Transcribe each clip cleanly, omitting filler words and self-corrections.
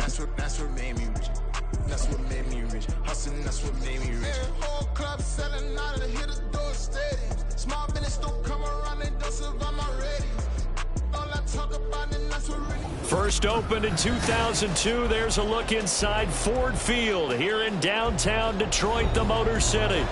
That's what made me rich. That's what made me rich. Hustling, that's what made me rich. Whole club selling out of the hitters, door stadiums. Small business don't come around, they don't survive my ratings. All I talk about it, that's what really. First opened in 2002. There's a look inside Ford Field here in downtown Detroit, the Motor City.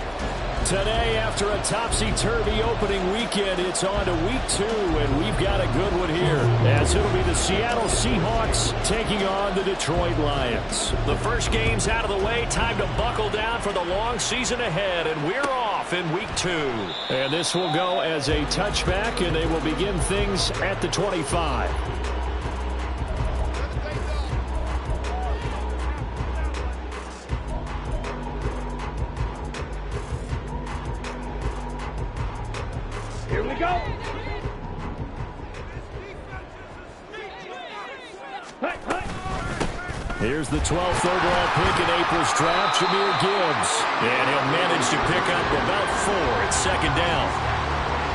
Today, after a topsy-turvy opening weekend, it's on to week 2, and we've got a good one here, as it'll be the Seattle Seahawks taking on the Detroit Lions. The first game's out of the way. Time to buckle down for the long season ahead, and we're off in week 2. And this will go as a touchback, and they will begin things at the 25. Here we go. Here's the 12th overall pick in April's draft, Jahmyr Gibbs. And he'll manage to pick up about 4 at second down.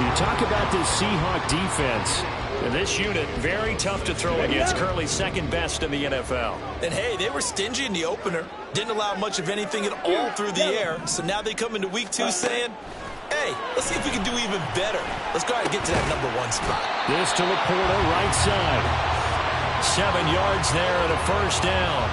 You talk about this Seahawk defense. And this unit, very tough to throw against, currently second best in the NFL. And hey, they were stingy in the opener. Didn't allow much of anything at all through the air. So now they come into week 2 saying, hey, let's see if we can do even better. Let's go ahead and get to that #1 spot. This to Laporta, right side. 7 yards there and a first down.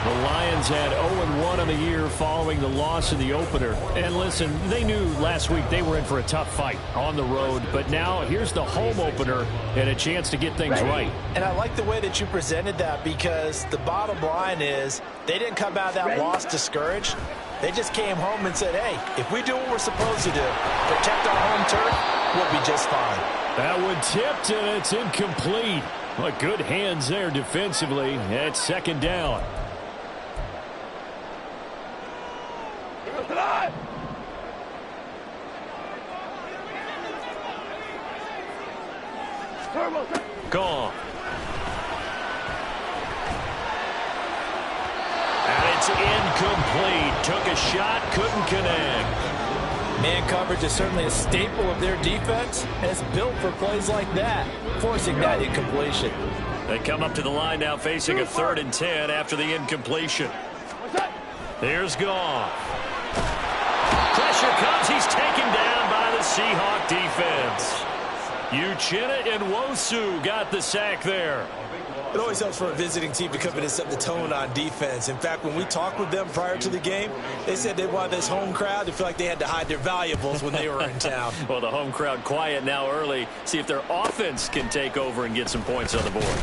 The Lions had 0-1 on the year following the loss in the opener. And listen, they knew last week they were in for a tough fight on the road. But now here's the home opener and a chance to get things right. And I like the way that you presented that, because the bottom line is they didn't come out of that loss discouraged. They just came home and said, hey, if we do what we're supposed to do, protect our home turf, we'll be just fine. That one tipped, and it's incomplete. But good hands there defensively at second down. Gone. And it's incomplete. Took a shot, couldn't connect. Man coverage is certainly a staple of their defense, and it's built for plays like that, forcing that incompletion. They come up to the line now facing a 3rd and 10 after the incompletion. Here's Goff. Pressure comes. He's taken down by the Seahawk defense. Uchenna and Nwosu got the sack there. It always helps for a visiting team to come in and set the tone on defense. In fact, when we talked with them prior to the game, they said they wanted this home crowd to feel like they had to hide their valuables when they were in town. Well, the home crowd quiet now early. See if their offense can take over and get some points on the board.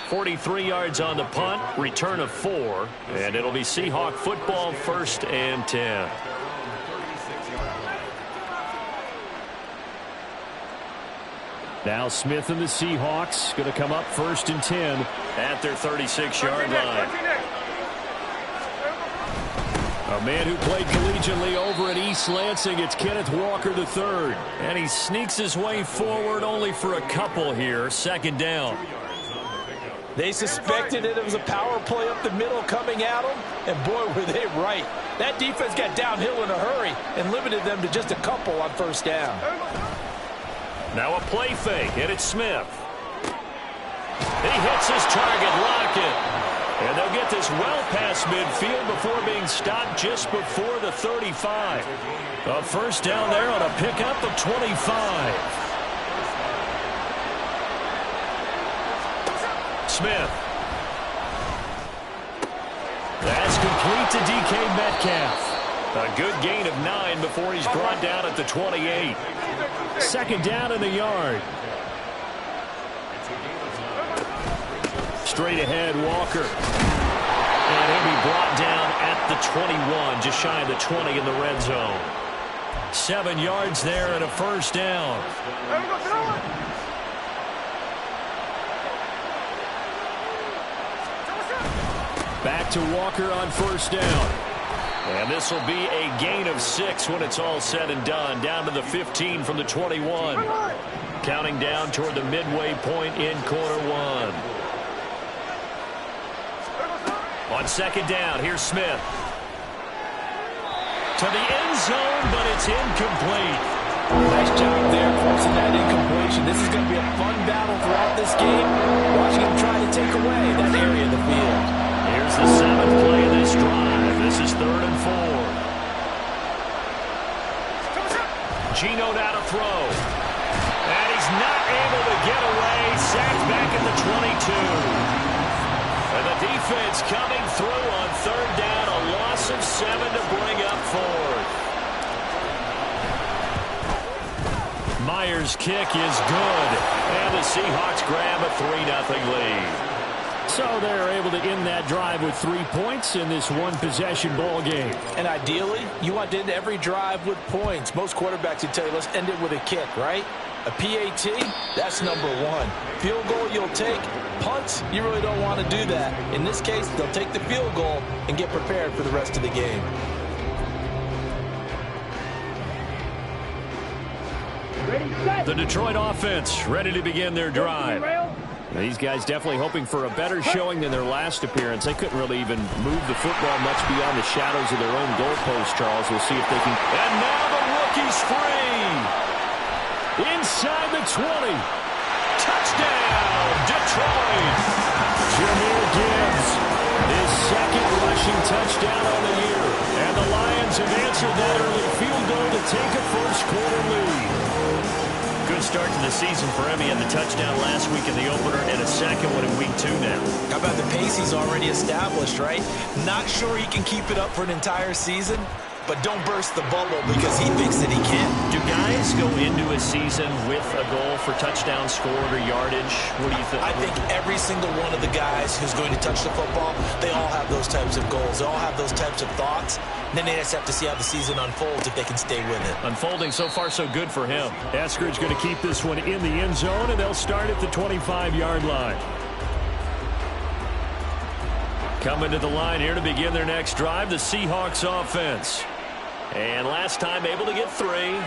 43 yards on the punt, return of 4, and it'll be Seahawk football, 1st and 10. Now Smith and the Seahawks going to come up 1st and 10 at their 36-yard line. A man who played collegiately over at East Lansing, it's Kenneth Walker III. And he sneaks his way forward only for a couple here, 2nd down. They suspected it was a power play up the middle coming at them, and boy, were they right. That defense got downhill in a hurry and limited them to just a couple on 1st down. Now a play fake, and it's Smith. He hits his target, Lockett. And they'll get this well past midfield before being stopped just before the 35. A first down there on a pickup of 25. Smith. That's complete to DK Metcalf. A good gain of 9 before he's brought down at the 28. 2nd down in the yard. Straight ahead, Walker. And he'll be brought down at the 21, just shy of the 20 in the red zone. 7 yards there and a first down. Back to Walker on 1st down. And this will be a gain of 6 when it's all said and done. Down to the 15 from the 21. Counting down toward the midway point in quarter 1. On 2nd down, here's Smith. To the end zone, but it's incomplete. Nice job there forcing that incompletion. This is going to be a fun battle throughout this game. Watching him try to take away that area of the field. Geno now to throw. And he's not able to get away. Sacked back at the 22. And the defense coming through on third down. A loss of 7 to bring up fourth. Myers' kick is good. And the Seahawks grab a 3-0 lead. So they're able to end that drive with 3 points in this one-possession ball game. And ideally, you want to end every drive with points. Most quarterbacks would tell you, let's end it with a kick, right? A PAT, that's number one. Field goal, you'll take. Punts, you really don't want to do that. In this case, they'll take the field goal and get prepared for the rest of the game. Ready, set. The Detroit offense ready to begin their drive. These guys definitely hoping for a better showing than their last appearance. They couldn't really even move the football much beyond the shadows of their own goalpost, Charles. We'll see if they can. And now the rookie's free. Inside the 20. Touchdown, Detroit. Jahmyr Gibbs, his second rushing touchdown on the year. And the Lions have answered that early field goal to take a first-quarter lead. Good start to the season for him. He had the touchdown last week in the opener and a second one in week 2 now. How about the pace he's already established, right? Not sure he can keep it up for an entire season, but don't burst the bubble because he thinks that he can. Do guys go into a season with a goal for touchdown scored or yardage? What do you think? I think every single one of the guys who's going to touch the football, they all have those types of goals. They all have those types of thoughts. And then they just have to see how the season unfolds if they can stay with it. Unfolding so far so good for him. Eskridge going to keep this one in the end zone, and they'll start at the 25-yard line. Coming to the line here to begin their next drive, the Seahawks offense. And last time able to get 3.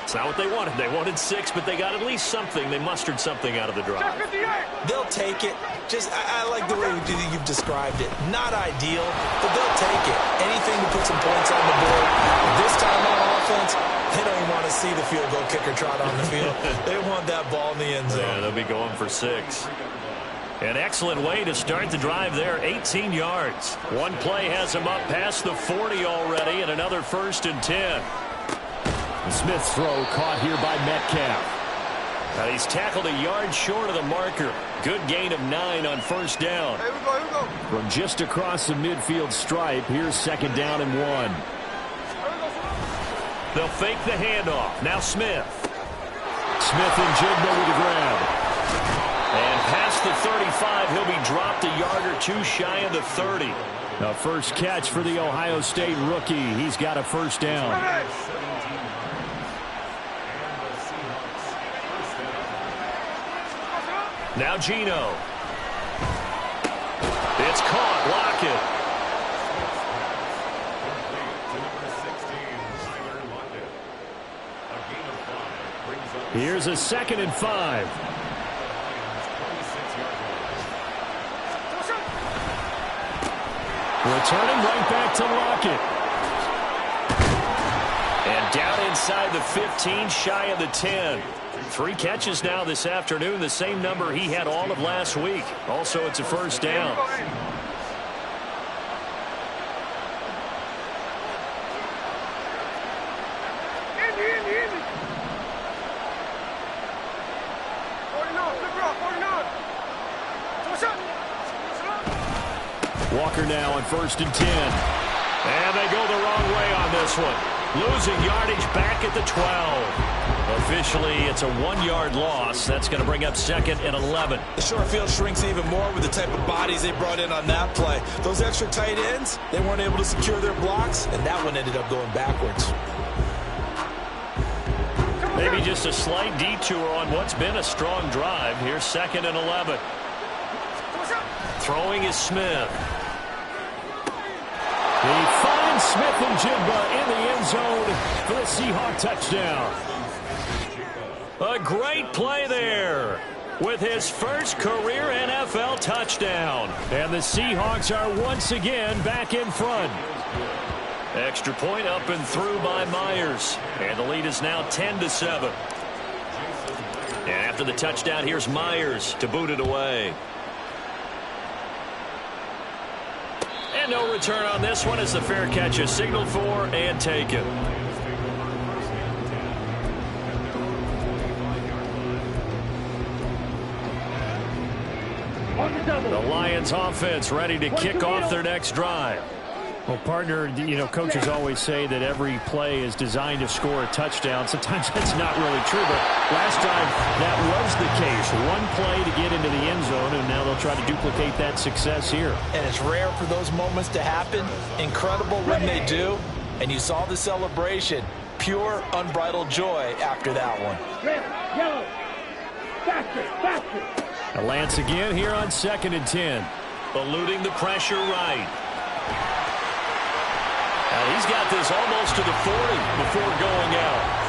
It's not what they wanted. They wanted 6, but they got at least something. They mustered something out of the drive. They'll take it. I like the way you've described it. Not ideal, but they'll take it. Anything to put some points on the board. This time on offense, they don't even want to see the field goal kicker trot on the field. They want that ball in the end zone. Yeah, they'll be going for 6. An excellent way to start the drive there, 18 yards. One play has him up past the 40 already, and another 1st and 10. Smith's throw caught here by Metcalf. Now he's tackled a yard short of the marker. Good gain of 9 on 1st down. Here we go. From just across the midfield stripe, here's 2nd down and 1. They'll fake the handoff. Now Smith. Smith and Jigba with the grab. And past the 35, he'll be dropped a yard or 2 shy of the 30. The first catch for the Ohio State rookie. He's got a 1st down. Now Geno. It's caught. Lockett. Here's a 2nd and 5. Returning right back to Lockett. And down inside the 15, shy of the 10. 3 catches now this afternoon, the same number he had all of last week. Also, it's a 1st down. Walker now on 1st and 10. And they go the wrong way on this one. Losing yardage back at the 12. Officially, it's a 1-yard loss. That's going to bring up 2nd and 11. The short field shrinks even more with the type of bodies they brought in on that play. Those extra tight ends, they weren't able to secure their blocks, and that one ended up going backwards. Maybe just a slight detour on what's been a strong drive. Here's 2nd and 11. Throwing is Smith. He finds Smith and Jigba in the end zone for the Seahawk touchdown. A great play there with his first career NFL touchdown. And the Seahawks are once again back in front. Extra point up and through by Myers. And the lead is now 10-7. And after the touchdown, here's Myers to boot it away. And no return on this one as the fair catch is signaled for and taken. The Lions offense ready to kick off their next drive. Well, partner, you know, coaches always say that every play is designed to score a touchdown. Sometimes that's not really true, but last time that was the case. One play to get into the end zone, and now they'll try to duplicate that success here. And it's rare for those moments to happen. Incredible when they do. And you saw the celebration. Pure, unbridled joy after that one. Red, yellow, faster, faster. Lance again here on 2nd and 10. Eluding the pressure right. Now he's got this almost to the 40 before going out.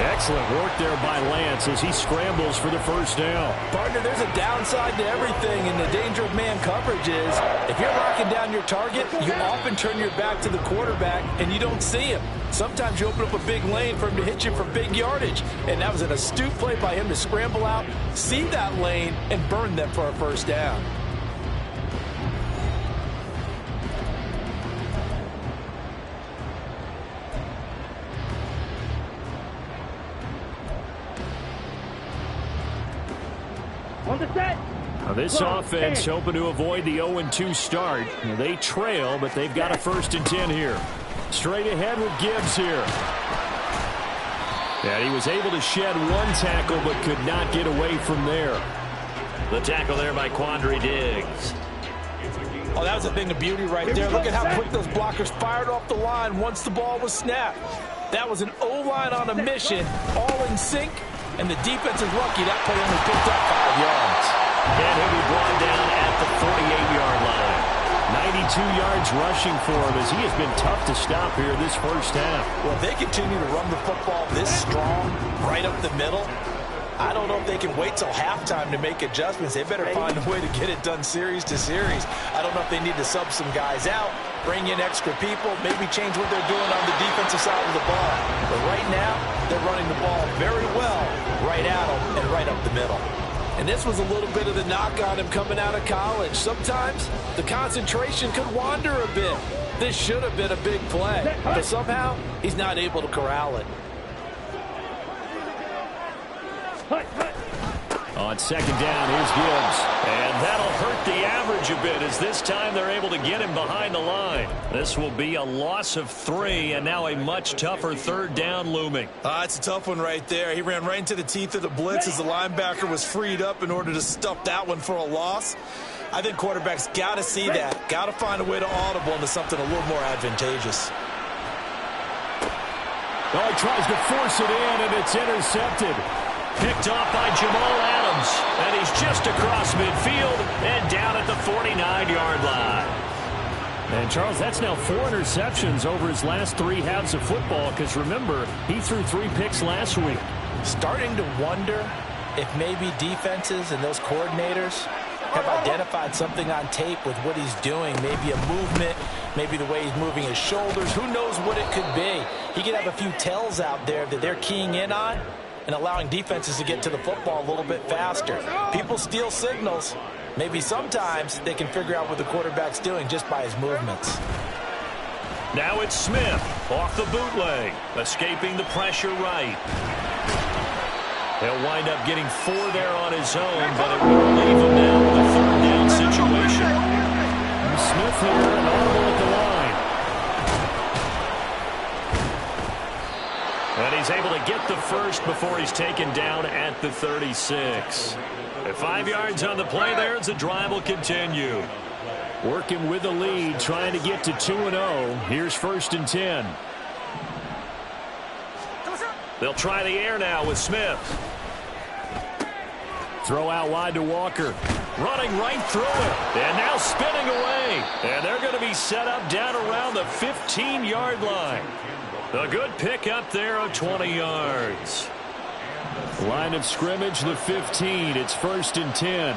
Excellent work there by Lance as he scrambles for the first down. Partner, there's a downside to everything, and the danger of man coverage is if you're locking down your target, you often turn your back to the quarterback and you don't see him. Sometimes you open up a big lane for him to hit you for big yardage, and that was an astute play by him to scramble out, see that lane, and burn them for a first down. On the set. Now this offense hoping to avoid the 0-2 start. They trail, but they've got a 1st and 10 here. Straight ahead with Gibbs here. And he was able to shed one tackle, but could not get away from there. The tackle there by Quandre Diggs. Oh, that was a thing of beauty right there. Look at how quick those blockers fired off the line once the ball was snapped. That was an O-line on a mission, all in sync. And the defense is lucky that play only picked up 5 yards. And he'll be brought down at the 48-yard line. 92 yards rushing for him as he has been tough to stop here this first half. Well, if they continue to run the football this strong, right up the middle, I don't know if they can wait till halftime to make adjustments. They better find a way to get it done series to series. I don't know if they need to sub some guys out, bring in extra people, maybe change what they're doing on the defensive side of the ball. But right now, they're running the ball very well right at them and right up the middle. And this was a little bit of the knock on him coming out of college. Sometimes the concentration could wander a bit. This should have been a big play, but somehow he's not able to corral it. On 2nd down, here's Gibbs. And that'll hurt the average a bit as this time they're able to get him behind the line. This will be a loss of 3 and now a much tougher 3rd down looming. It's a tough one right there. He ran right into the teeth of the blitz as the linebacker was freed up in order to stuff that one for a loss. I think quarterbacks got to see that. Got to find a way to audible into something a little more advantageous. Well, he tries to force it in, and it's intercepted. Picked off by Jamal Adams, and he's just across midfield and down at the 49-yard line. And, Charles, that's now 4 interceptions over his last 3 halves of football because, remember, he threw 3 picks last week. Starting to wonder if maybe defenses and those coordinators have identified something on tape with what he's doing, maybe a movement, maybe the way he's moving his shoulders. Who knows what it could be? He could have a few tells out there that they're keying in on and allowing defenses to get to the football a little bit faster. People steal signals. Maybe sometimes they can figure out what the quarterback's doing just by his movements. Now it's Smith off the bootleg, escaping the pressure right. He'll wind up getting 4 there on his own, but it will leave him now with a 3rd down situation. Smith here, an audible at the line. And he's able to get the first before he's taken down at the 36. At 5 yards on the play there as the drive will continue. Working with the lead, trying to get to 2-0. Here's 1st and 10. They'll try the air now with Smith. Throw out wide to Walker. Running right through it. And now spinning away. And they're going to be set up down around the 15-yard line. A good pick up there of 20 yards. Line of scrimmage, the 15. It's 1st and 10.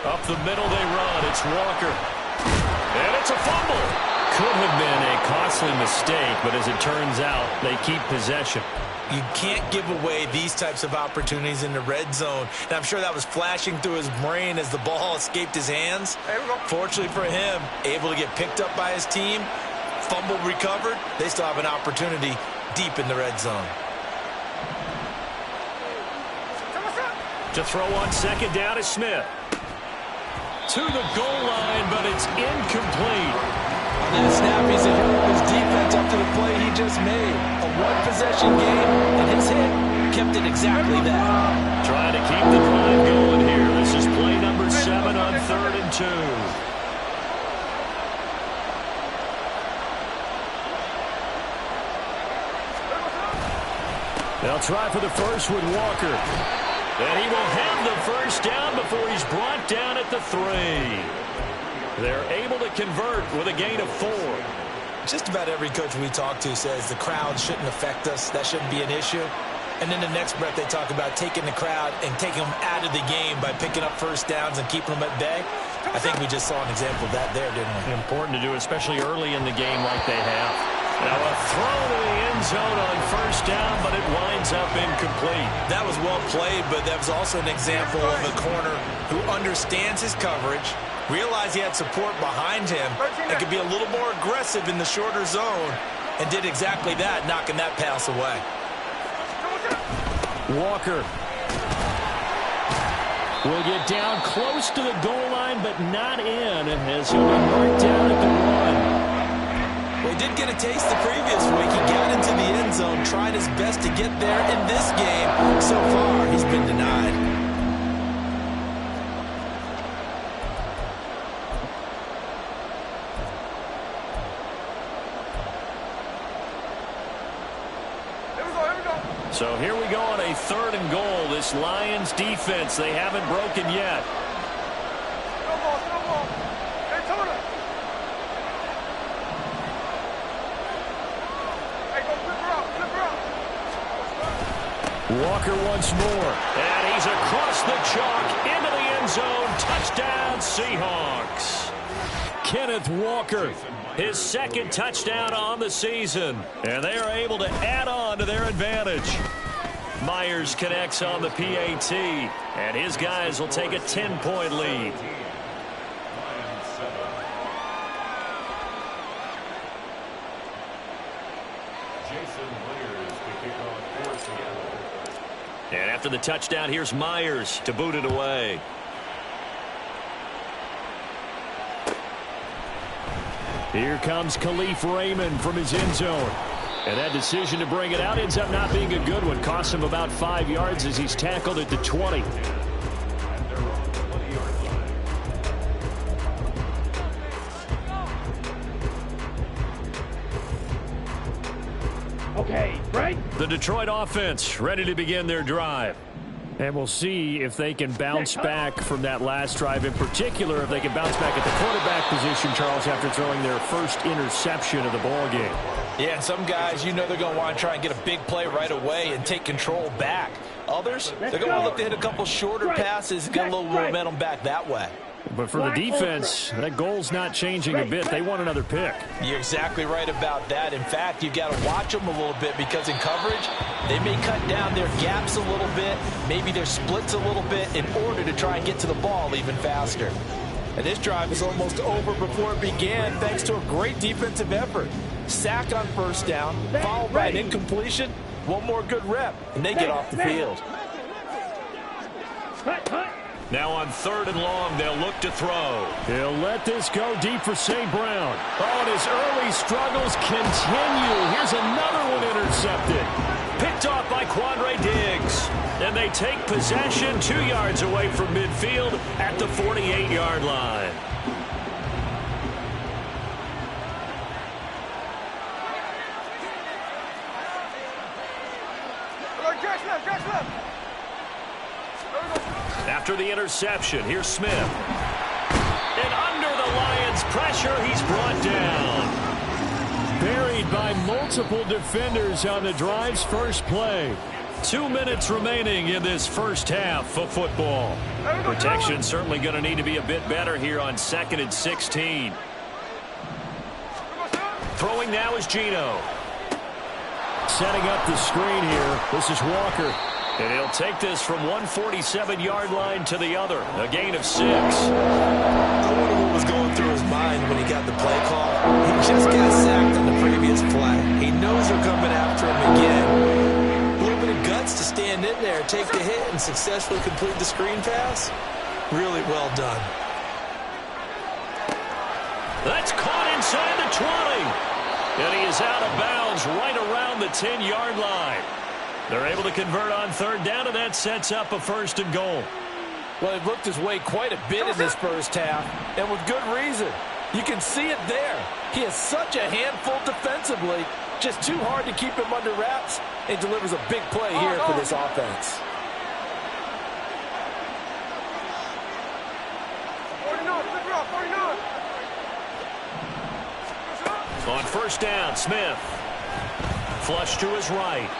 Up the middle they run. It's Walker. And it's a fumble. Could have been a costly mistake, but as it turns out, they keep possession. You can't give away these types of opportunities in the red zone. And I'm sure that was flashing through his brain as the ball escaped his hands. Fortunately for him, able to get picked up by his team. fumble recovered, they still have an opportunity deep in the red zone. To throw on second down is Smith. To the goal line, but it's incomplete. On that snap, he's a hero of his defense up to the play he just made. A one-possession game, and his hit kept it exactly that. Trying to keep the drive going here. This is play number 7 on 3rd and 2. They'll try for the first with Walker. And he will have the first down before he's brought down at the 3. They're able to convert with a gain of 4. Just about every coach we talk to says the crowd shouldn't affect us. That shouldn't be an issue. And in the next breath, they talk about taking the crowd and taking them out of the game by picking up first downs and keeping them at bay. I think we just saw an example of that there, didn't we? Important to do, especially early in the game like they have. Now a throw to the end zone on first down, but it winds up incomplete. That was well played, but that was also an example of a corner who understands his coverage, realized he had support behind him, and could be a little more aggressive in the shorter zone, and did exactly that, knocking that pass away. Walker will get down close to the goal line, but not in, as he'll be marked down at the 1. Well, he did get a taste the previous week. He got into the end zone, tried his best to get there in this game. So far, he's been denied. So here we go on a 3rd and goal. This Lions defense, they haven't broken yet. Walker once more, and he's across the chalk into the end zone. Touchdown, Seahawks. Kenneth Walker, his 2nd touchdown on the season, and they are able to add on to their advantage. Myers connects on the PAT, and his guys will take a 10-point lead. And after the touchdown, here's Myers to boot it away. Here comes Khalif Raymond from his end zone. And that decision to bring it out ends up not being a good one. Costs him about 5 yards as he's tackled at the 20. Okay, right? The Detroit offense ready to begin their drive. And we'll see if they can bounce back from that last drive. In particular, if they can bounce back at the quarterback position, Charles, after throwing their first interception of the ball game. Yeah, and some guys, you know they're going to want to try and get a big play right away and take control back. Others, they're going to want to look to hit a couple shorter passes and get a little momentum back that way. But for the defense, that goal's not changing a bit. They want another pick. You're exactly right about that. In fact, you've got to watch them a little bit because in coverage, they may cut down their gaps a little bit, maybe their splits a little bit in order to try and get to the ball even faster. And this drive is almost over before it began thanks to a great defensive effort. Sack on first down, followed by an incompletion, one more good rep, and they get off the field. Now on 3rd and long, they'll look to throw. He'll let this go deep for St. Brown. Oh, and his early struggles continue. Here's another one intercepted. Picked off by Quandre Diggs. And they take possession 2 yards away from midfield at the 48-yard line. After the interception, here's Smith. And under the Lions' pressure, he's brought down. Buried by multiple defenders on the drive's first play. 2 minutes remaining in this first half of football. Protection certainly going to need to be a bit better here on 2nd and 16. Throwing now is Geno. Setting up the screen here. This is Walker. And he'll take this from 147-yard line to the other. A gain of 6. I wonder what was going through his mind when he got the play call. He just got sacked his flat. He knows they're coming after him again. A little bit of guts to stand in there, take the hit, and successfully complete the screen pass. Really well done. That's caught inside the 20. And he is out of bounds right around the 10-yard line. They're able to convert on third down, and that sets up a 1st and goal. Well, he looked his way quite a bit in this first half, and with good reason. You can see it there. He is such a handful defensively. Just too hard to keep him under wraps. He delivers a big play here for this offense. On 1st down, Smith. Flush to his right.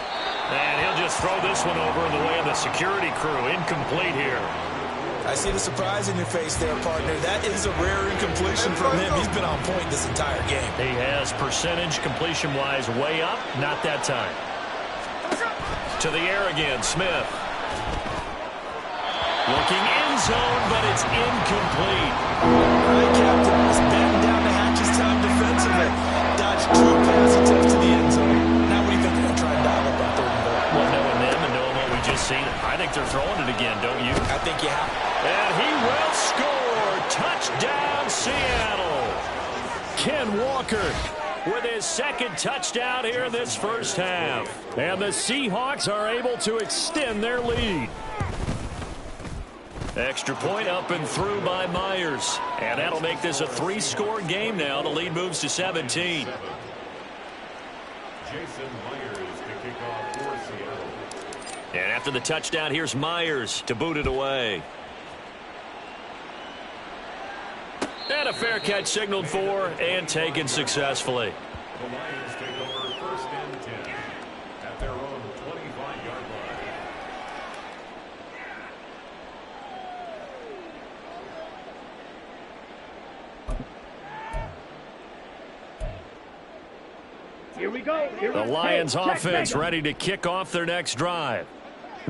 And he'll just throw this one over in the way of the security crew. Incomplete here. I see the surprise in your face there, partner. That is a rare incompletion from him. He's been on point this entire game. He has percentage completion-wise way up. Not that time. To the air again, Smith. Looking end zone, but it's incomplete. All right, Captain. It's batting down the hatches time defensively. Dodged 2 pass attempts to the end zone. Now what do you think they're going to try and dial up on 3rd and goal? Well, knowing them and knowing what we just seen, I think they're throwing it again, don't you? I think you have. And he will score. Touchdown, Seattle. Ken Walker with his 2nd touchdown here in this first half. And the Seahawks are able to extend their lead. Extra point up and through by Myers. And that'll make this a 3-score game now. The lead moves to 17. Jason Myers to kick off for Seattle. And after the touchdown, here's Myers to boot it away. And a fair catch signaled for and taken successfully. The Lions take over 1st and 10 at their own 25-yard line. Here we go. The Lions offense ready to kick off their next drive.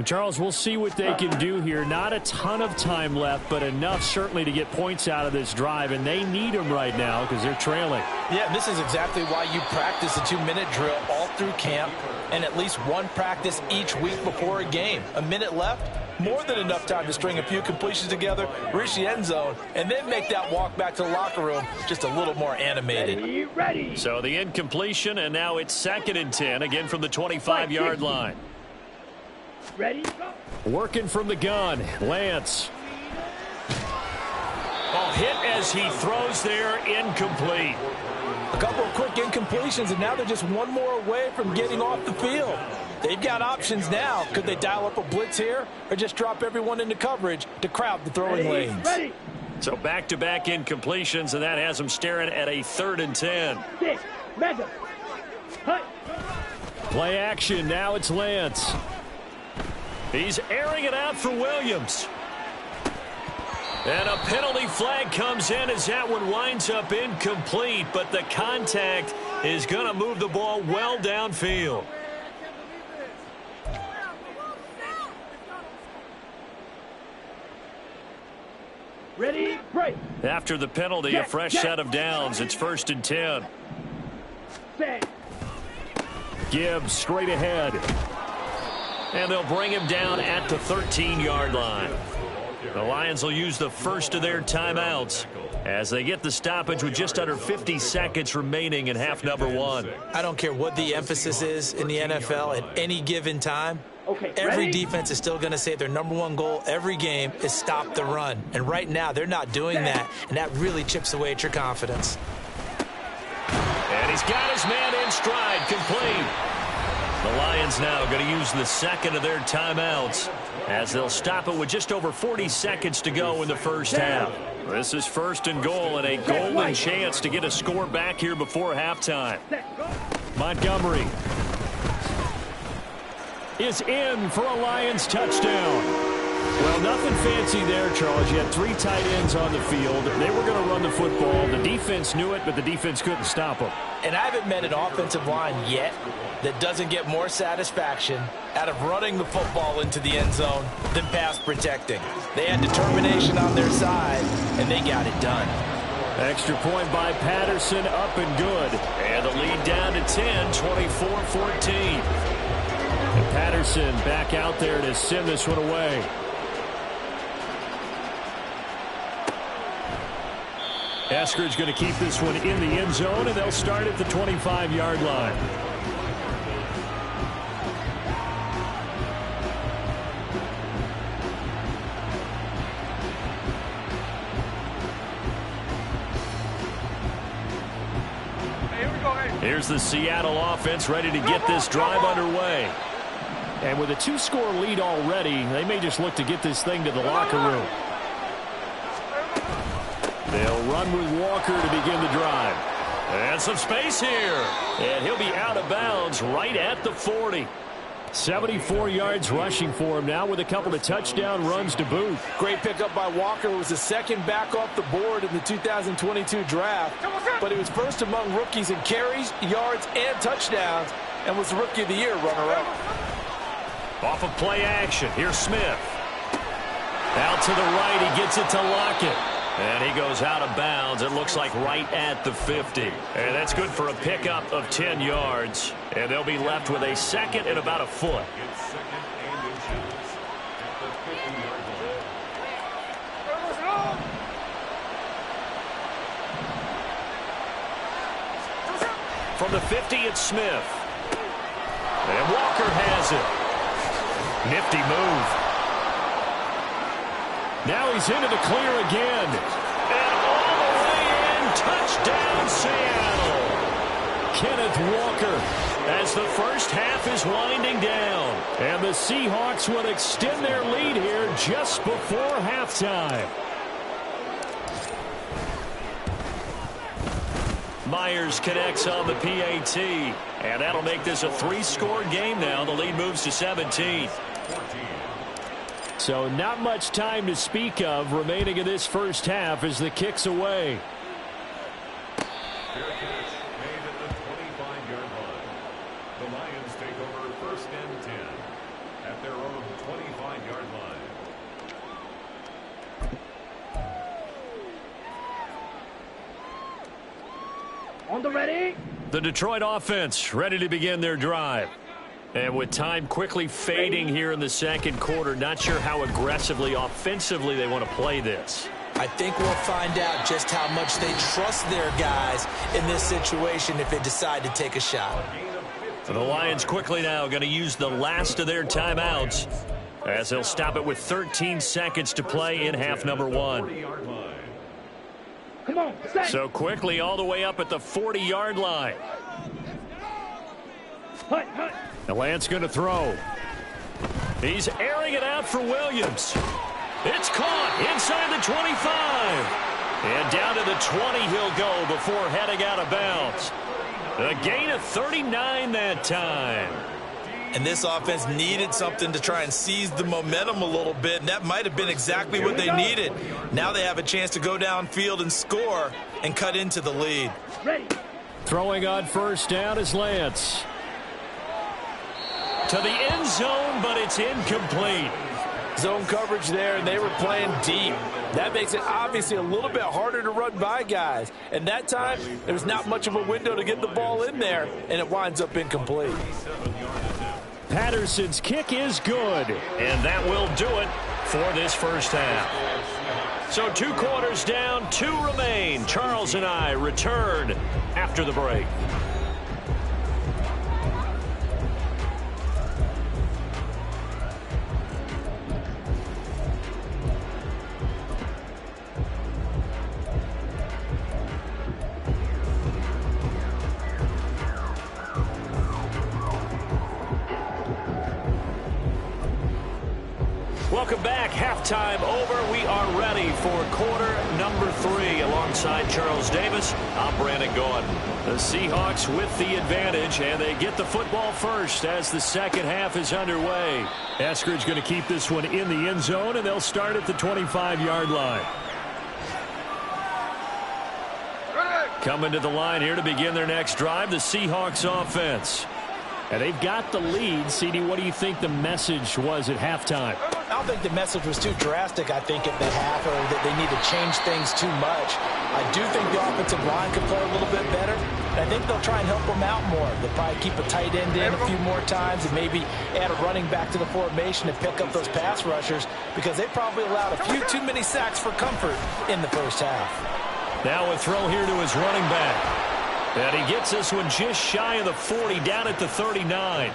Charles, we'll see what they can do here. Not a ton of time left, but enough certainly to get points out of this drive, and they need them right now because they're trailing. Yeah, this is exactly why you practice a 2-minute drill all through camp and at least one practice each week before a game. A minute left, more than enough time to string a few completions together, reach the end zone, and then make that walk back to the locker room just a little more animated. Ready. So the incompletion, and now it's 2nd and 10, again from the 25-yard line. Ready, go. Working from the gun, Lance. Hit as he throws there, incomplete. A couple of quick incompletions, and now they're just one more away from getting off the field. They've got options now. Could they dial up a blitz here or just drop everyone into coverage to crowd the throwing lanes? Ready. So back-to-back incompletions, and that has them staring at a 3rd and 10. Mega. Play action, now it's Lance. He's airing it out for Williams. And a penalty flag comes in as that one winds up incomplete, but the contact is going to move the ball well downfield. Ready, break. After the penalty, a fresh set of downs. It's 1st and 10. Set. Gibbs straight ahead. And they'll bring him down at the 13-yard line. The Lions will use the first of their timeouts as they get the stoppage with just under 50 seconds remaining in half number 1. I don't care what the emphasis is in the NFL at any given time. Okay, every ready? defense is still going to say their #1 goal every game is stop the run. And right now, they're not doing that, and that really chips away at your confidence. And he's got his man in stride, complete. The Lions now going to use the second of their timeouts as they'll stop it with just over 40 seconds to go in the first half. This is 1st and goal and a golden chance to get a score back here before halftime. Montgomery is in for a Lions touchdown. Well, nothing fancy there, Charles. You had 3 tight ends on the field. They were going to run the football. The defense knew it, but the defense couldn't stop them. And I haven't met an offensive line yet that doesn't get more satisfaction out of running the football into the end zone than pass protecting. They had determination on their side, and they got it done. Extra point by Patterson, up and good. And the lead down to 10, 24-14. And Patterson back out there to send this one away. Eskridge going to keep this one in the end zone, and they'll start at the 25-yard line. Here's the Seattle offense ready to get this drive underway. And with a 2-score lead already, they may just look to get this thing to the locker room. They'll run with Walker to begin the drive. And some space here. And he'll be out of bounds right at the 40. 74 yards rushing for him now with a couple of touchdown runs to boot. Great pickup by Walker. It was the second back off the board in the 2022 draft. But he was first among rookies in carries, yards, and touchdowns, and was the Rookie of the Year runner-up. Off of play action. Here's Smith. Out to the right. He gets it to Lockett. And he goes out of bounds. It looks like right at the 50. And that's good for a pickup of 10 yards. And they'll be left with a second and about a foot. From the 50, it's Smith. And Walker has it. Nifty move. Now he's into the clear again. And all the way in. Touchdown, Seattle. Kenneth Walker as the first half is winding down. And the Seahawks will extend their lead here just before halftime. Myers connects on the PAT. And that'll make this a 3-score game now. The lead moves to 17. So not much time to speak of remaining in this first half as the kick's away. Fair catch made at the 25-yard line. The Lions take over first and 10 at their own 25-yard line. On the ready. The Detroit offense ready to begin their drive. And with time quickly fading here in the second quarter, not sure how aggressively, offensively they want to play this. I think we'll find out just how much they trust their guys in this situation if they decide to take a shot. The Lions quickly now going to use the last of their timeouts as they'll stop it with 13 seconds to play in half number 1. Come on, set. So quickly all the way up at the 40-yard line. Hut, hut. The Lance going to throw. He's airing it out for Williams. It's caught inside the 25. And down to the 20 he'll go before heading out of bounds. A gain of 39 that time. And this offense needed something to try and seize the momentum a little bit, and that might have been exactly what they needed. Now they have a chance to go downfield and score and cut into the lead. Ready. Throwing on first down is Lance. To the end zone, but it's incomplete. Zone coverage there, and they were playing deep. That makes it obviously a little bit harder to run by guys. And that time, there's not much of a window to get the ball in there, and it winds up incomplete. Patterson's kick is good. And that will do it for this first half. So 2 quarters down, 2 remain. Charles and I return after the break. Welcome back. Halftime over. We are ready for quarter number 3. Alongside Charles Davis, I'm Brandon Gordon. The Seahawks with the advantage, and they get the football first as the second half is underway. Eskridge going to keep this one in the end zone, and they'll start at the 25-yard line. Coming to the line here to begin their next drive, the Seahawks offense. And they've got the lead. CD, what do you think the message was at halftime? I don't think the message was too drastic, I think, at the half, or that they need to change things too much. I do think the offensive line could play a little bit better, and I think they'll try and help them out more. They'll probably keep a tight end in a few more times and maybe add a running back to the formation and pick up those pass rushers, because they probably allowed a few too many sacks for comfort in the first half. Now a throw here to his running back. And he gets this one just shy of the 40, down at the 39.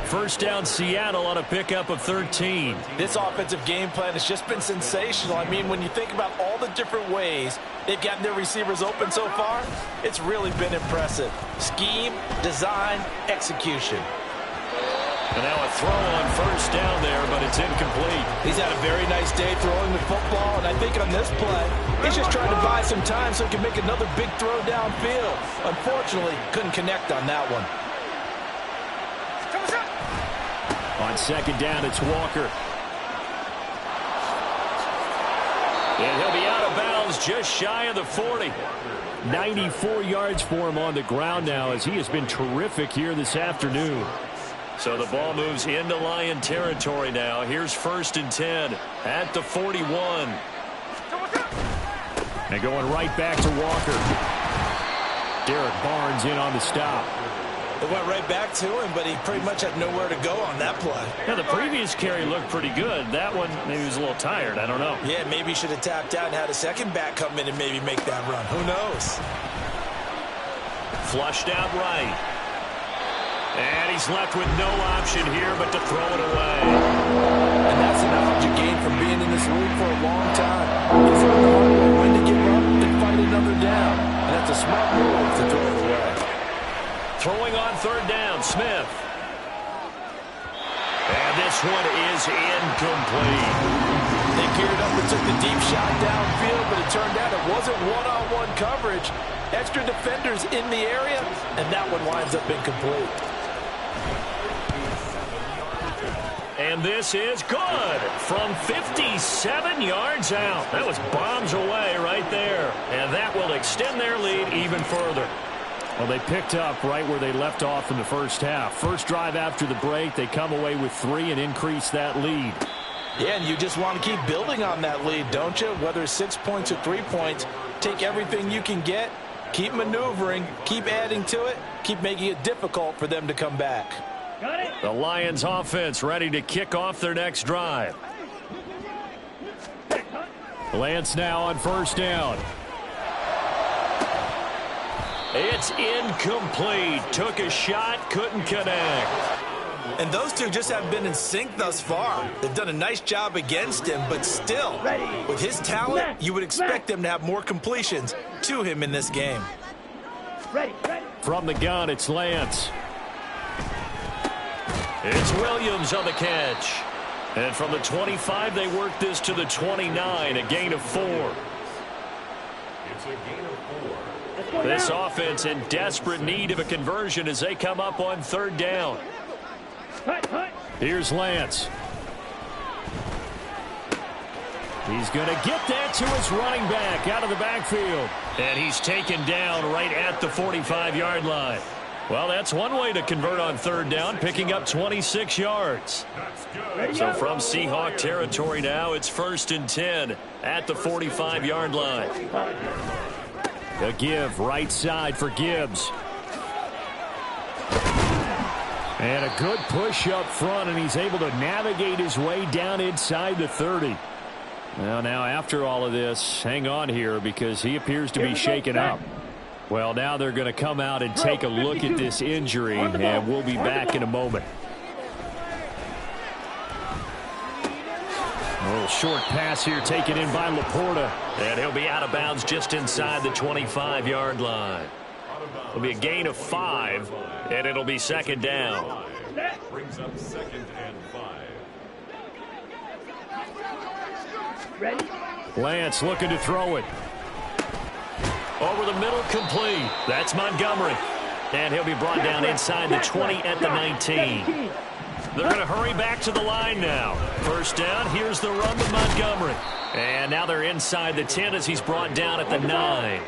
First down, Seattle on a pickup of 13. This offensive game plan has just been sensational. I mean, when you think about all the different ways they've gotten their receivers open so far, it's really been impressive. Scheme, design, execution. And now a throw on first down there, but it's incomplete. He's had a very nice day throwing the football, and I think on this play, he's just trying to buy some time so he can make another big throw downfield. Unfortunately, couldn't connect on that one. On second down, it's Walker. And he'll be out of bounds just shy of the 40. 94 yards for him on the ground now, as he has been terrific here this afternoon. So the ball moves into Lion territory now. Here's first and 10 at the 41. And going right back to Walker. Derek Barnes in on the stop. It went right back to him, but he pretty much had nowhere to go on that play. Now, the previous carry looked pretty good. That one, maybe he was a little tired. I don't know. Yeah, maybe he should have tapped out and had a second back come in and maybe make that run. Who knows? Flushed out right. And he's left with no option here but to throw it away. And that's an knowledge you gain from being in this league for a long time. You've learned the hard way when to give up and fight another down. And that's a smart move to throw it away. Throwing on third down, Smith. And this one is incomplete. They geared up and took the deep shot downfield, but it turned out it wasn't one-on-one coverage. Extra defenders in the area, and that one winds up incomplete. And this is good from 57 yards out. That was bombs away right there. And that will extend their lead even further. Well, they picked up right where they left off in the first half. First drive after the break, they come away with 3 and increase that lead. Yeah, and you just want to keep building on that lead, don't you? Whether it's 6 points or 3 points, take everything you can get, keep maneuvering, keep adding to it, keep making it difficult for them to come back. The Lions offense ready to kick off their next drive. Lance now on first down. It's incomplete. Took a shot, couldn't connect. And those two just haven't been in sync thus far. They've done a nice job against him, but still, with his talent, you would expect them to have more completions to him in this game. From the gun, it's Lance. It's Williams on the catch. And from the 25, they work this to the 29, a gain of 4. It's a gain of 4. This offense in desperate need of a conversion as they come up on third down. Here's Lance. He's going to get that to his running back out of the backfield. And he's taken down right at the 45-yard line. Well, that's one way to convert on third down, picking up 26 yards. So from Seahawk territory now, it's first and 10 at the 45-yard line. The give right side for Gibbs. And a good push up front, and he's able to navigate his way down inside the 30. Well, now after all of this, hang on here because he appears to be shaken up. Well, now they're going to come out and take a look at this injury, and we'll be back in a moment. A little short pass here taken in by Laporta. And he'll be out of bounds just inside the 25-yard line. It'll be a gain of 5, and it'll be second down. Brings up second and 5. Lance looking to throw it. Over the middle, complete. That's Montgomery. And he'll be brought down inside the 20 at the 19. They're going to hurry back to the line now. First down, here's the run to Montgomery. And now they're inside the 10 as he's brought down at the 9.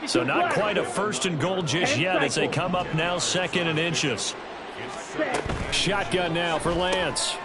So not quite a first and goal just yet as they come up now second and inches. Shotgun now for Lance.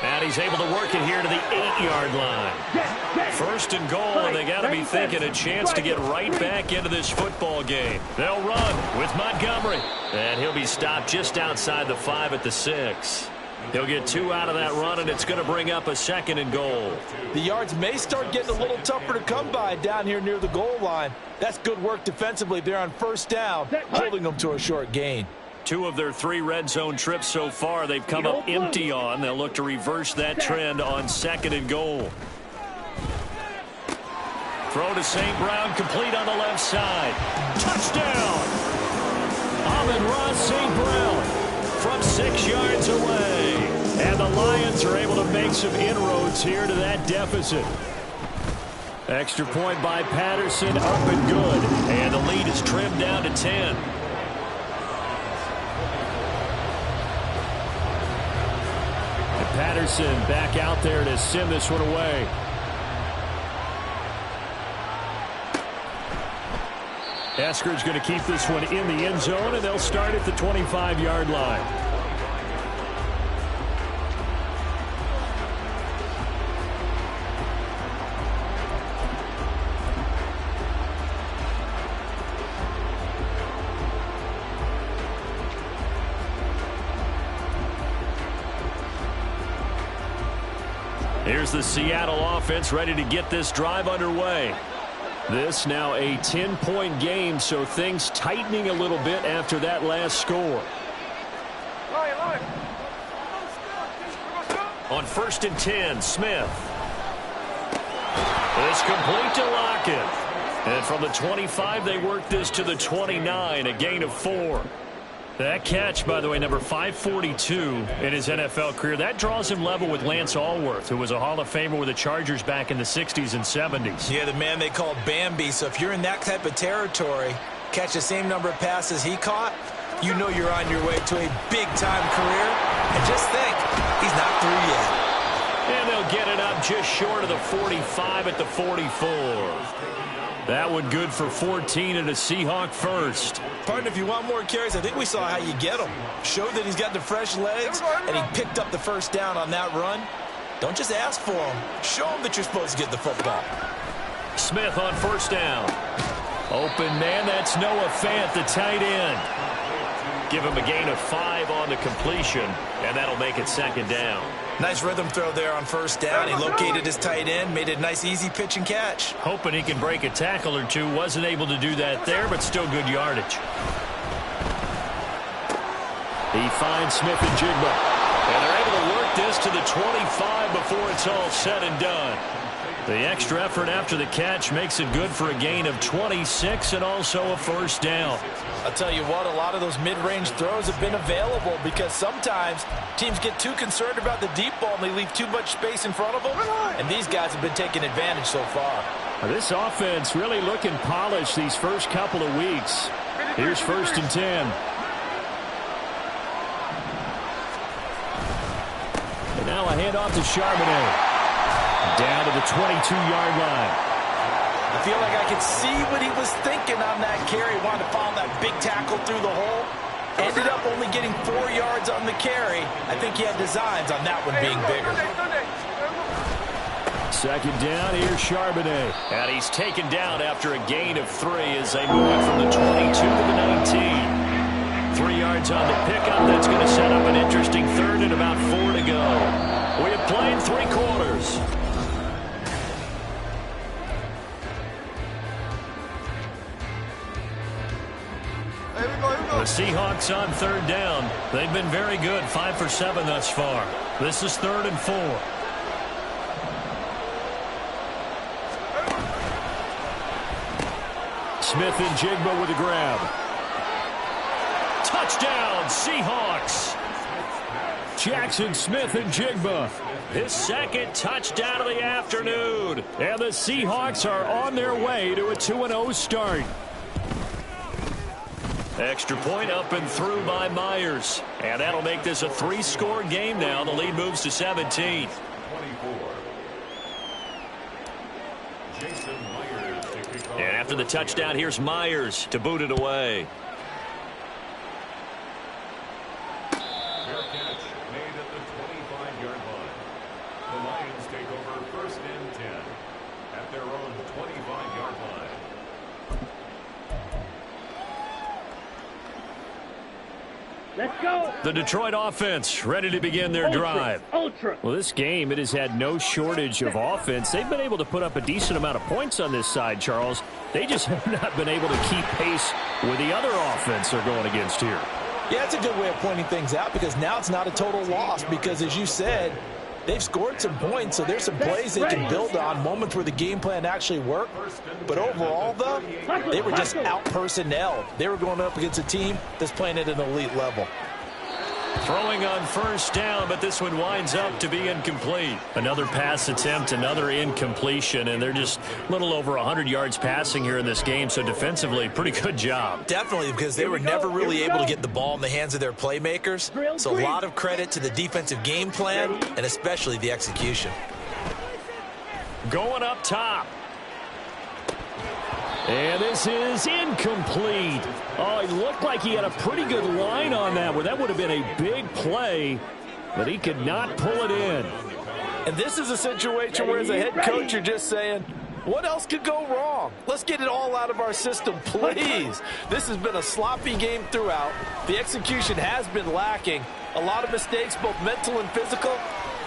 And he's able to work it here to the 8-yard line. First and goal, and they got to be thinking a chance to get right back into this football game. They'll run with Montgomery. And he'll be stopped just outside the 5 at the 6. He'll get 2 out of that run, and it's going to bring up a second and goal. The yards may start getting a little tougher to come by down here near the goal line. That's good work defensively there on first down, holding them to a short gain. 2 of their 3 red zone trips so far they've come up empty on. They'll look to reverse that trend on second and goal. Throw to St. Brown, complete on the left side. Touchdown! Amon-Ra St. Brown from 6 yards away. And the Lions are able to make some inroads here to that deficit. Extra point by Patterson, up and good. And the lead is trimmed down to 10. And Patterson back out there to send this one away. Esker's going to keep this one in the end zone, and they'll start at the 25-yard line. Here's the Seattle offense ready to get this drive underway. This now a 10-point game, so things tightening a little bit after that last score. On 1st and 10, Smith. It's complete to Lockett. And from the 25, they work this to the 29, a gain of 4. That catch, by the way, number 542 in his NFL career, that draws him level with Lance Allworth, who was a Hall of Famer with the Chargers back in the 60s and 70s. Yeah, the man they called Bambi. So if you're in that type of territory, catch the same number of passes he caught, you know you're on your way to a big-time career. And just think, he's not through yet. And they'll get it up just short of the 45 at the 44. That one good for 14 and a Seahawk first. Partner, if you want more carries, I think we saw how you get them. Showed that he's got the fresh legs, and he picked up the first down on that run. Don't just ask for them. Show them that you're supposed to get the football. Smith on first down. Open man, that's Noah Fant, the tight end. Give him a gain of 5 on the completion, and that'll make it second down. Nice rhythm throw there on first down. He located his tight end, made it a nice, easy pitch and catch. Hoping he can break a tackle or two. Wasn't able to do that there, but still good yardage. He finds Smith and Jigba. And they're able to work this to the 25 before it's all said and done. The extra effort after the catch makes it good for a gain of 26 and also a first down. I'll tell you what, a lot of those mid-range throws have been available because sometimes teams get too concerned about the deep ball and they leave too much space in front of them, and these guys have been taking advantage so far. This offense really looking polished these first couple of weeks. Here's 1st and 10. And now a handoff to Charbonnet. Down to the 22-yard line. I feel like I could see what he was thinking on that carry. Wanted to follow that big tackle through the hole. Ended up only getting 4 yards on the carry. I think he had designs on that one being bigger. Second down, here's Charbonnet. And he's taken down after a gain of 3 as they move it from the 22 to the 19. 3 yards on the pickup. That's going to set up an interesting third and about 4 to go. We have played 3 quarters. The Seahawks on 3rd down. They've been very good, 5 for 7 thus far. This is 3rd and 4. Smith and Jigba with a grab. Touchdown, Seahawks. Jackson Smith and Jigba. His second touchdown of the afternoon. And the Seahawks are on their way to a 2-0 start. Extra point up and through by Myers. And that'll make this a 3-score game now. The lead moves to 17. And after the touchdown, here's Myers to boot it away. Let's go. The Detroit offense ready to begin their drive. Ultra. Well, this game, it has had no shortage of offense. They've been able to put up a decent amount of points on this side, Charles. They just have not been able to keep pace with the other offense they're going against here. Yeah, it's a good way of pointing things out because now it's not a total loss because, as you said, they've scored some points, so there's some plays they can build on, moments where the game plan actually worked. But overall, though, they were just out-personnelled. They were going up against a team that's playing at an elite level. Throwing on first down, but this one winds up to be incomplete. Another pass attempt, another incompletion, and they're just a little over 100 yards passing here in this game, so defensively, pretty good job. Definitely, because they were never really able to get the ball in the hands of their playmakers. So a lot of credit to the defensive game plan and especially the execution. Going up top. And this is incomplete. Oh, it looked like he had a pretty good line on that one. That would have been a big play, but he could not pull it in. And this is a situation where, as a head coach, you're just saying, what else could go wrong? Let's get it all out of our system, please. This has been a sloppy game throughout. The execution has been lacking. A lot of mistakes, both mental and physical.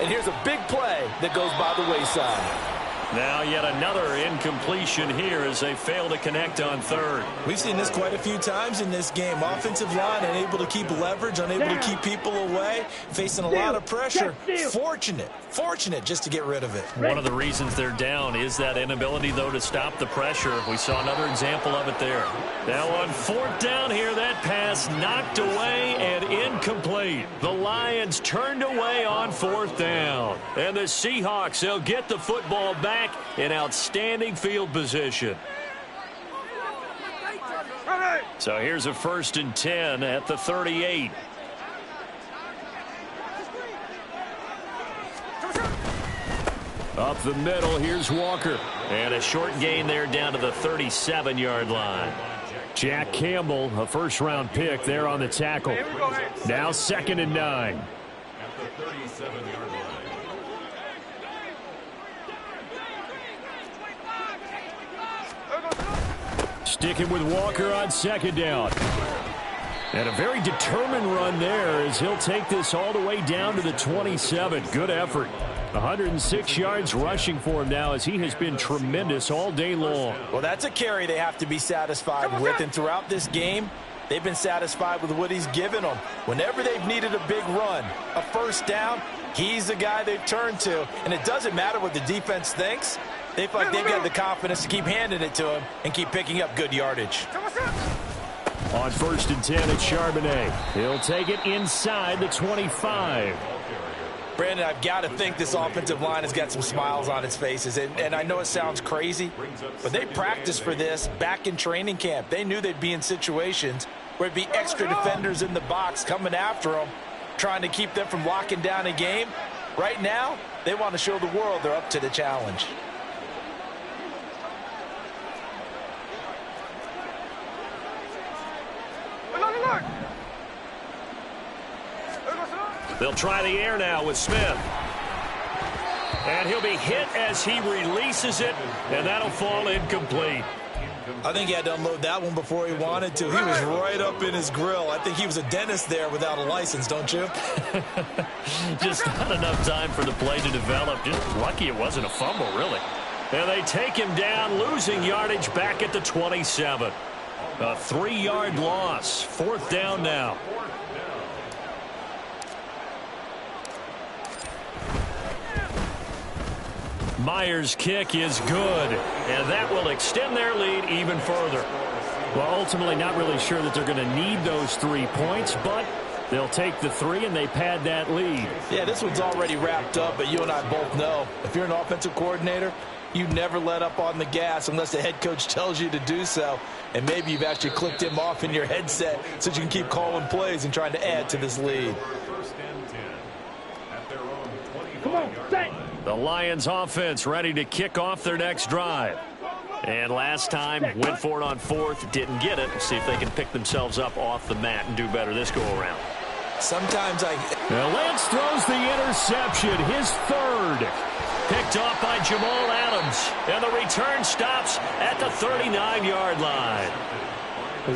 And here's a big play that goes by the wayside. Now yet another incompletion here as they fail to connect on third. We've seen this quite a few times in this game. Offensive line unable to keep leverage, unable to keep people away, facing a lot of pressure. Fortunate just to get rid of it. One of the reasons they're down is that inability, though, to stop the pressure. We saw another example of it there. Now on fourth down here, that pass knocked away and incomplete. The Lions turned away on fourth down. And the Seahawks, they'll get the football back in outstanding field position. So here's a 1st and 10 at the 38. Up the middle, here's Walker. And a short gain there down to the 37-yard line. Jack Campbell, a first-round pick there on the tackle. Now 2nd and 9. At the 37-yard line. Sticking with Walker on 2nd down. And a very determined run there as he'll take this all the way down to the 27. Good effort. 106 yards rushing for him now as he has been tremendous all day long. Well, that's a carry they have to be satisfied with. And throughout this game, they've been satisfied with what he's given them. Whenever they've needed a big run, a first down, he's the guy they've turned to. And it doesn't matter what the defense thinks. They feel like they've got the confidence to keep handing it to him and keep picking up good yardage. On 1st and 10, it's Charbonnet. He'll take it inside the 25. Brandon, I've got to think this offensive line has got some smiles on its faces. And I know it sounds crazy, but they practiced for this back in training camp. They knew they'd be in situations where it'd be extra defenders in the box coming after them, trying to keep them from locking down a game. Right now, they want to show the world they're up to the challenge. They'll try the air now with Smith. And he'll be hit as he releases it, and that'll fall incomplete. I think he had to unload that one before he wanted to. He was right up in his grill. I think he was a dentist there without a license, don't you? Just not enough time for the play to develop. Just lucky it wasn't a fumble, really. And they take him down, losing yardage back at the 27. A 3-yard loss. 4th down now. Myers' kick is good, and that will extend their lead even further. Well, ultimately not really sure that they're going to need those 3 points, but they'll take the 3 and they pad that lead. Yeah, this one's already wrapped up, but you and I both know if you're an offensive coordinator, you never let up on the gas unless the head coach tells you to do so. And maybe you've actually clicked him off in your headset so you can keep calling plays and trying to add to this lead. 1st and 10 at their own 25-yard Come on, set. The Lions offense ready to kick off their next drive. And last time, went for it on 4th, didn't get it. See if they can pick themselves up off the mat and do better this go-around. Sometimes Now Lance throws the interception, his 3rd. Picked off by Jamal Adams. And the return stops at the 39-yard line.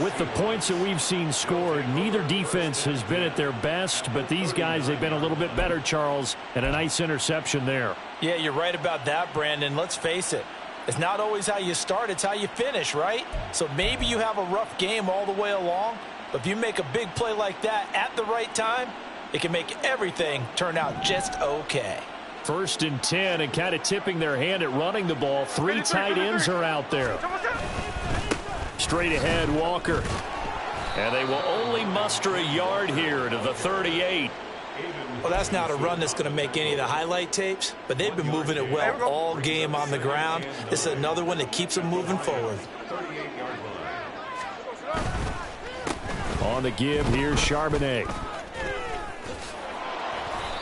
With the points that we've seen scored, neither defense has been at their best, but these guys, they've been a little bit better, Charles, and a nice interception there. Yeah, you're right about that, Brandon. Let's face it. It's not always how you start, it's how you finish, right? So maybe you have a rough game all the way along, but if you make a big play like that at the right time, it can make everything turn out just okay. 1st and 10, and kind of tipping their hand at running the ball. 3 tight ends are out there. Straight ahead, Walker. And they will only muster a yard here to the 38. Well, that's not a run that's going to make any of the highlight tapes, but they've been moving it well all game on the ground. This is another one that keeps them moving forward. On the give, here's Charbonnet.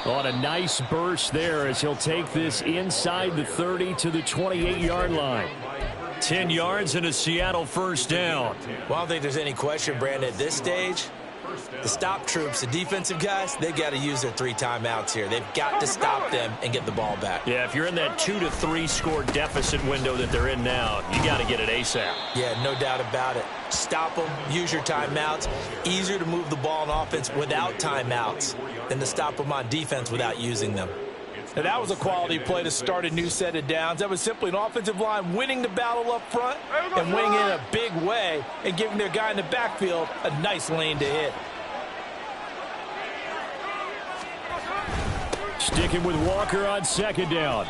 On a nice burst there as he'll take this inside the 30 to the 28-yard line. 10 yards and a Seattle 1st down. Well, I don't think there's any question, Brandon, at this stage. The stop troops, the defensive guys, they got to use their 3 timeouts here. They've got to stop them and get the ball back. Yeah, if you're in that 2 to 3 score deficit window that they're in now, you got to get it ASAP. Yeah, no doubt about it. Stop them, use your timeouts. Easier to move the ball on offense without timeouts than to stop them on defense without using them. Now, that was a quality play to start a new set of downs. That was simply an offensive line winning the battle up front and winning in a big way and giving their guy in the backfield a nice lane to hit. Sticking with Walker on 2nd down.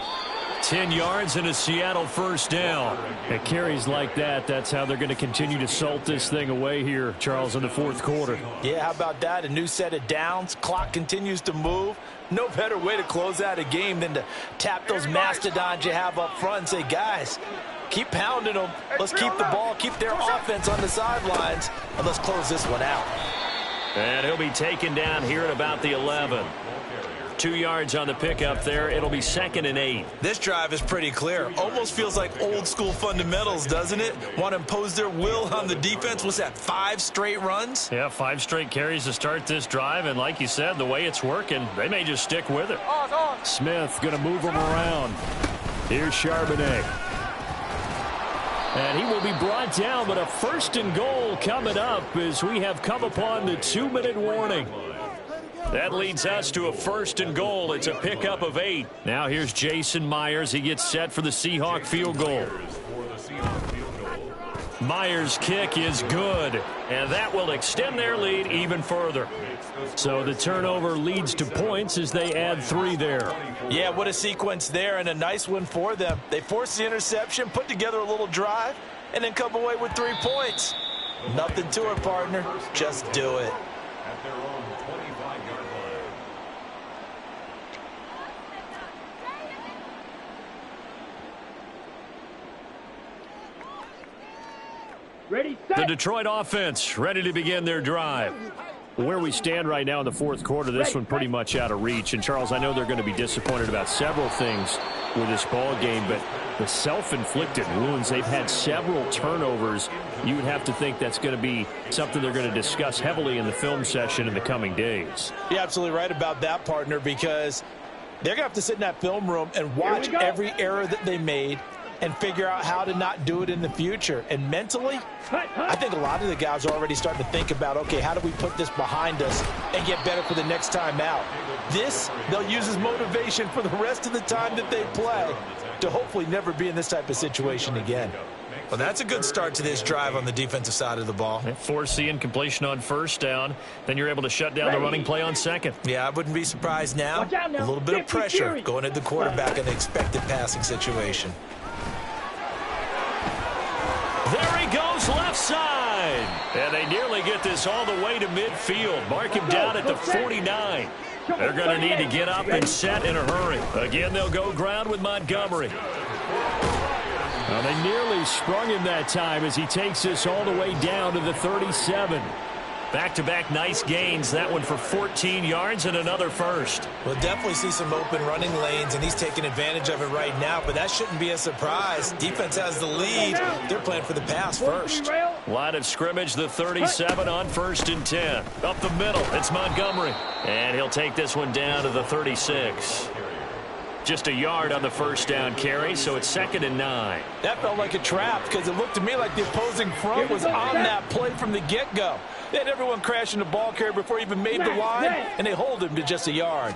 10 yards and a Seattle 1st down. At carries like that, that's how they're going to continue to salt this thing away here, Charles, in the 4th quarter. Yeah, how about that? A new set of downs. Clock continues to move. No better way to close out a game than to tap those mastodons you have up front and say, guys, keep pounding them. Let's keep the ball, keep their offense on the sidelines, and let's close this one out. And he'll be taken down here at about the 11. 2 yards on the pickup there. It'll be 2nd and 8. This drive is pretty clear. Almost feels like old school fundamentals, doesn't it? Want to impose their will on the defense. What's that, 5 straight runs? Yeah, 5 straight carries to start this drive. And like you said, the way it's working, they may just stick with it. Smith going to move them around. Here's Charbonnet. And he will be brought down, but a 1st and goal coming up as we have come upon the 2-minute warning. That leads us to a 1st and goal. It's a pickup of 8. Now here's Jason Myers. He gets set for the Seahawk field goal. Myers' kick is good, and that will extend their lead even further. So the turnover leads to points as they add 3 there. Yeah, what a sequence there, and a nice one for them. They force the interception, put together a little drive, and then come away with 3 points. Nothing to it, partner. Just do it. At their own 25-yard line. Ready, The set. Detroit offense ready to begin their drive. Where we stand right now in the 4th quarter, this one pretty much out of reach. And, Charles, I know they're going to be disappointed about several things with this ball game, but the self-inflicted wounds, they've had several turnovers. You would have to think that's going to be something they're going to discuss heavily in the film session in the coming days. You're absolutely right about that, partner, because they're going to have to sit in that film room and watch every error that they made and figure out how to not do it in the future. And mentally, I think a lot of the guys are already starting to think about, okay, how do we put this behind us and get better for the next time out? This, they'll use as motivation for the rest of the time that they play to hopefully never be in this type of situation again. Well, that's a good start to this drive on the defensive side of the ball. Force the incompletion on 1st down. Then you're able to shut down the running play on 2nd. Yeah, I wouldn't be surprised now. Watch out now. A little bit of pressure Fury. going at the quarterback in an expected passing situation. There he goes, left side. And they nearly get this all the way to midfield. Mark him down at the 49. They're going to need to get up and set in a hurry. Again, they'll go ground with Montgomery. Well, they nearly sprung him that time as he takes this all the way down to the 37. Back-to-back nice gains. That one for 14 yards and another 1st. We'll definitely see some open running lanes, and he's taking advantage of it right now, but that shouldn't be a surprise. Defense has the lead. They're playing for the pass first. Line of scrimmage, the 37 on 1st and 10. Up the middle, it's Montgomery. And he'll take this one down to the 36. Just a yard on the first down carry, so it's 2nd and 9. That felt like a trap because it looked to me like the opposing front was on that play from the get-go. They had everyone crashing the ball carrier before he even made the line, and they hold him to just a yard.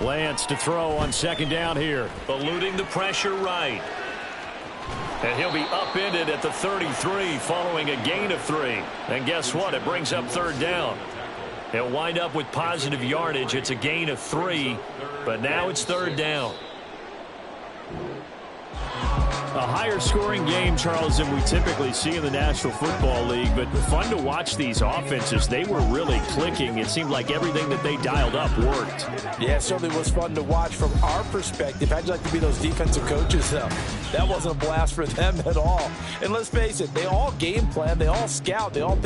Lance to throw on 2nd down here. Eluding the pressure right. And he'll be upended at the 33 following a gain of 3. And guess what? It brings up 3rd down. He'll wind up with positive yardage. It's a gain of 3, but now it's 3rd down. A higher scoring game, Charles, than we typically see in the National Football League, but fun to watch these offenses. They were really clicking. It seemed like everything that they dialed up worked. Yeah, it certainly was fun to watch from our perspective. How'd you like to be those defensive coaches, though? That wasn't a blast for them at all. And let's face it, they all game plan, they all scout, they all